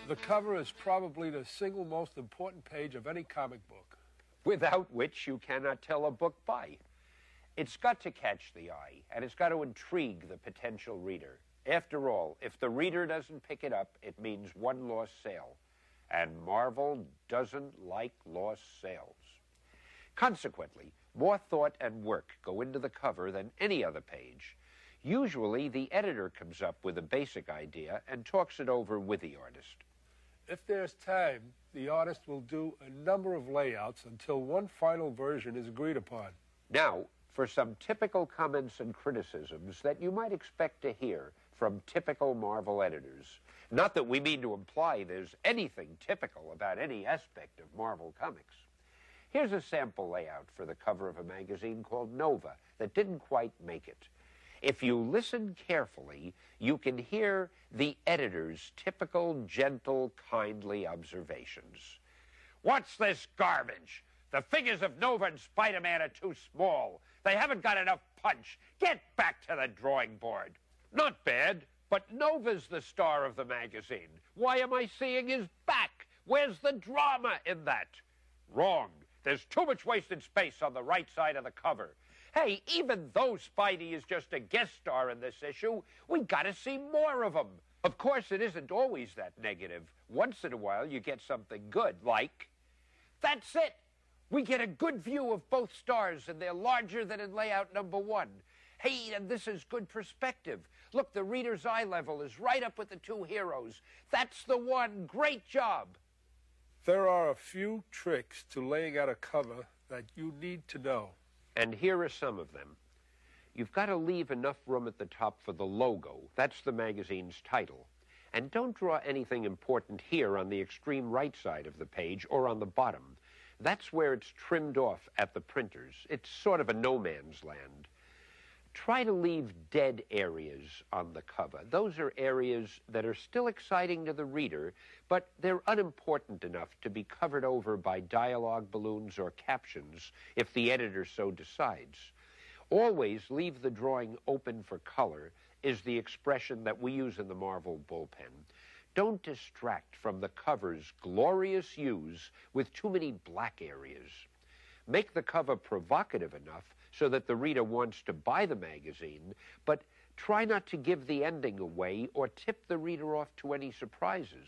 The cover is probably the single most important page of any comic book, without which you cannot tell a book by. It's got to catch the eye, and it's got to intrigue the potential reader. After all, if the reader doesn't pick it up, it means one lost sale. And Marvel doesn't like lost sales. Consequently, more thought and work go into the cover than any other page. Usually, the editor comes up with a basic idea and talks it over with the artist. If there's time, the artist will do a number of layouts until one final version is agreed upon. Now, for some typical comments and criticisms that you might expect to hear from typical Marvel editors. Not that we mean to imply there's anything typical about any aspect of Marvel Comics. Here's a sample layout for the cover of a magazine called Nova that didn't quite make it. If you listen carefully, you can hear the editor's typical, gentle, kindly observations. What's this garbage? The figures of Nova and Spider-Man are too small. They haven't got enough punch. Get back to the drawing board. Not bad, but Nova's the star of the magazine. Why am I seeing his back? Where's the drama in that? Wrong. There's too much wasted space on the right side of the cover. Hey, even though Spidey is just a guest star in this issue, we gotta see more of him. Of course, it isn't always that negative. Once in a while, you get something good, like... That's it! We get a good view of both stars, and they're larger than in layout number 1. Hey, and this is good perspective. Look, the reader's eye level is right up with the two heroes. That's the one. Great job. There are a few tricks to laying out a cover that you need to know. And here are some of them. You've got to leave enough room at the top for the logo. That's the magazine's title. And don't draw anything important here on the extreme right side of the page or on the bottom. That's where it's trimmed off at the printers. It's sort of a no man's land. Try to leave dead areas on the cover. Those are areas that are still exciting to the reader, but they're unimportant enough to be covered over by dialogue balloons or captions if the editor so decides. Always leave the drawing open for color is the expression that we use in the Marvel bullpen. Don't distract from the cover's glorious hues with too many black areas. Make the cover provocative enough so that the reader wants to buy the magazine, but try not to give the ending away or tip the reader off to any surprises.